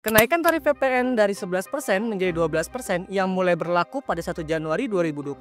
Kenaikan tarif PPN dari 11% menjadi 12% yang mulai berlaku pada 1 Januari 2025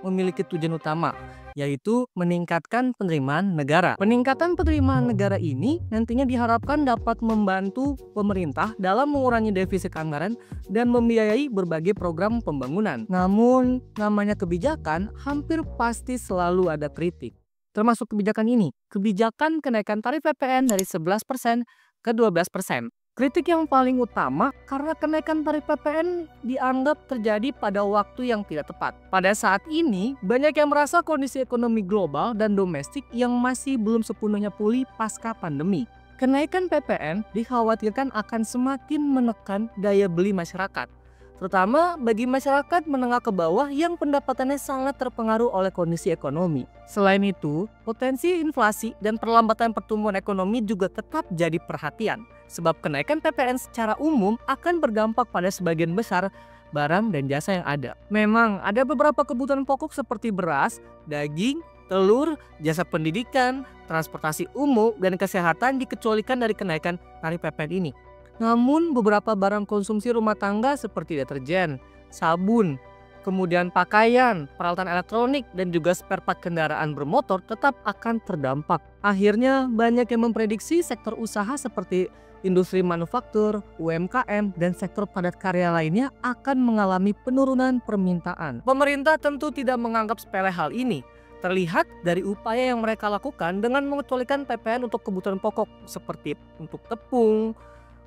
memiliki tujuan utama, yaitu meningkatkan penerimaan negara. Peningkatan penerimaan negara ini nantinya diharapkan dapat membantu pemerintah dalam mengurangi defisit anggaran dan membiayai berbagai program pembangunan. Namun, namanya kebijakan hampir pasti selalu ada kritik. Termasuk kebijakan ini, kebijakan kenaikan tarif PPN dari 11% ke 12%. Kritik yang paling utama karena kenaikan tarif PPN dianggap terjadi pada waktu yang tidak tepat. Pada saat ini, banyak yang merasa kondisi ekonomi global dan domestik yang masih belum sepenuhnya pulih pasca pandemi. Kenaikan PPN dikhawatirkan akan semakin menekan daya beli masyarakat, terutama bagi masyarakat menengah ke bawah yang pendapatannya sangat terpengaruh oleh kondisi ekonomi. Selain itu, potensi inflasi dan perlambatan pertumbuhan ekonomi juga tetap jadi perhatian, sebab kenaikan PPN secara umum akan berdampak pada sebagian besar barang dan jasa yang ada. Memang ada beberapa kebutuhan pokok seperti beras, daging, telur, jasa pendidikan, transportasi umum, dan kesehatan dikecualikan dari kenaikan tarif PPN ini. Namun beberapa barang konsumsi rumah tangga seperti deterjen, sabun, kemudian pakaian, peralatan elektronik, dan juga spare part kendaraan bermotor tetap akan terdampak. Akhirnya banyak yang memprediksi sektor usaha seperti industri manufaktur, UMKM, dan sektor padat karya lainnya akan mengalami penurunan permintaan. Pemerintah tentu tidak menganggap sepele hal ini. Terlihat dari upaya yang mereka lakukan dengan mengecualikan PPN untuk kebutuhan pokok seperti untuk tepung,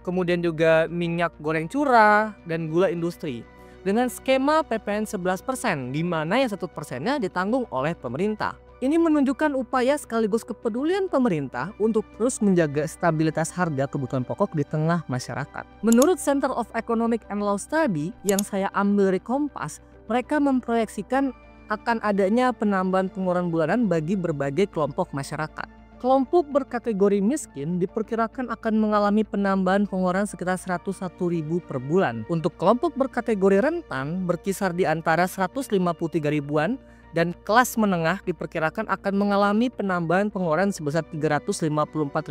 kemudian juga minyak goreng curah, dan gula industri. Dengan skema PPN 11%, di mana yang 1%-nya ditanggung oleh pemerintah. Ini menunjukkan upaya sekaligus kepedulian pemerintah untuk terus menjaga stabilitas harga kebutuhan pokok di tengah masyarakat. Menurut Center of Economic and Law Study yang saya ambil dari Kompas, mereka memproyeksikan akan adanya penambahan pengeluaran bulanan bagi berbagai kelompok masyarakat. Kelompok berkategori miskin diperkirakan akan mengalami penambahan pengeluaran sekitar 101.000 per bulan. Untuk kelompok berkategori rentan berkisar di antara 153 ribuan, dan kelas menengah diperkirakan akan mengalami penambahan pengeluaran sebesar 354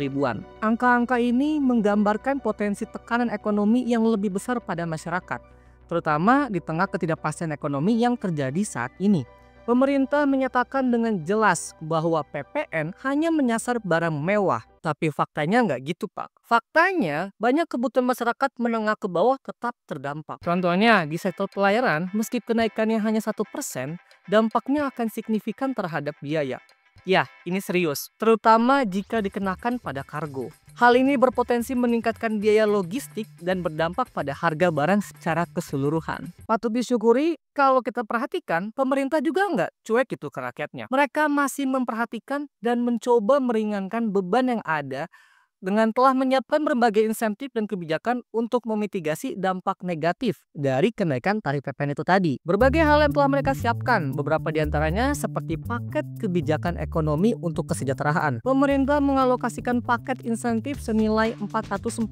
ribuan. Angka-angka ini menggambarkan potensi tekanan ekonomi yang lebih besar pada masyarakat, terutama di tengah ketidakpastian ekonomi yang terjadi saat ini. Pemerintah menyatakan dengan jelas bahwa PPN hanya menyasar barang mewah, tapi faktanya nggak gitu, Pak. Faktanya, banyak kebutuhan masyarakat menengah ke bawah tetap terdampak. Contohnya, di sektor pelayaran, meski kenaikannya hanya 1%, dampaknya akan signifikan terhadap biaya. Ya, ini serius, terutama jika dikenakan pada kargo. Hal ini berpotensi meningkatkan biaya logistik dan berdampak pada harga barang secara keseluruhan. Patut disyukuri kalau kita perhatikan, pemerintah juga nggak cuek itu ke rakyatnya. Mereka masih memperhatikan dan mencoba meringankan beban yang ada dengan telah menyiapkan berbagai insentif dan kebijakan untuk memitigasi dampak negatif dari kenaikan tarif PPN itu tadi. Berbagai hal yang telah mereka siapkan, beberapa diantaranya seperti paket kebijakan ekonomi untuk kesejahteraan. Pemerintah mengalokasikan paket insentif senilai 445,5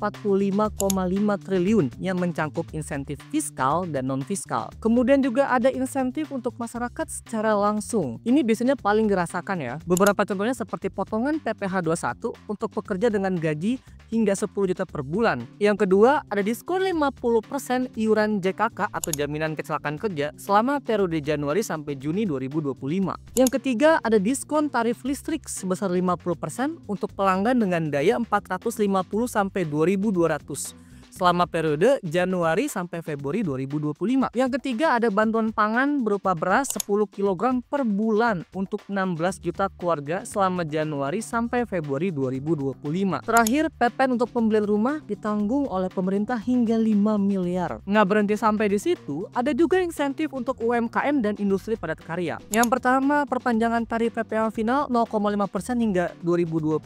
triliun yang mencangkup insentif fiskal dan non-fiskal. Kemudian juga ada insentif untuk masyarakat secara langsung. Ini biasanya paling dirasakan ya. Beberapa contohnya seperti potongan PPh 21 untuk pekerja dengan gaji hingga 10 juta per bulan. Yang kedua, ada diskon 50% iuran JKK atau jaminan kecelakaan kerja selama periode Januari sampai Juni 2025. Yang ketiga, ada diskon tarif listrik sebesar 50% untuk pelanggan dengan daya 450 sampai 2200 selama periode Januari sampai Februari 2025. Yang ketiga, ada bantuan pangan berupa beras 10 kg per bulan untuk 16 juta keluarga selama Januari sampai Februari 2025. Terakhir, PPN untuk pembelian rumah ditanggung oleh pemerintah hingga 5 miliar. Nggak berhenti sampai di situ, ada juga insentif untuk UMKM dan industri padat karya. Yang pertama, perpanjangan tarif PPh final 0,5% hingga 2025.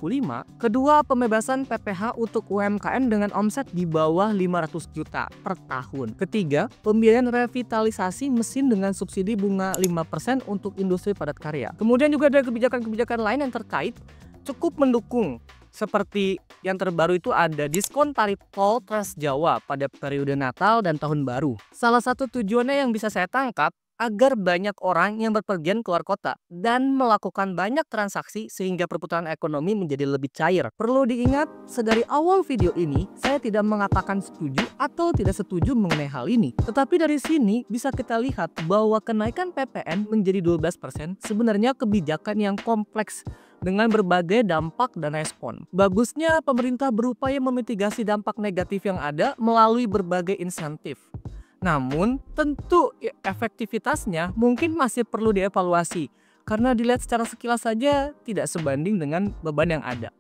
Kedua, pembebasan PPh untuk UMKM dengan omset di bawah 500 juta per tahun. Ketiga, pembiayaan revitalisasi mesin dengan subsidi bunga 5% untuk industri padat karya. Kemudian juga ada kebijakan-kebijakan lain yang terkait cukup mendukung. Seperti yang terbaru itu ada diskon tarif tol Trans Jawa pada periode Natal dan Tahun Baru. Salah satu tujuannya yang bisa saya tangkap agar banyak orang yang berpergian keluar kota dan melakukan banyak transaksi sehingga perputaran ekonomi menjadi lebih cair. Perlu diingat, sedari awal video ini saya tidak mengatakan setuju atau tidak setuju mengenai hal ini. Tetapi dari sini bisa kita lihat bahwa kenaikan PPN menjadi 12% sebenarnya kebijakan yang kompleks dengan berbagai dampak dan respon. Bagusnya pemerintah berupaya memitigasi dampak negatif yang ada melalui berbagai insentif. Namun, tentu efektivitasnya mungkin masih perlu dievaluasi karena dilihat secara sekilas saja tidak sebanding dengan beban yang ada.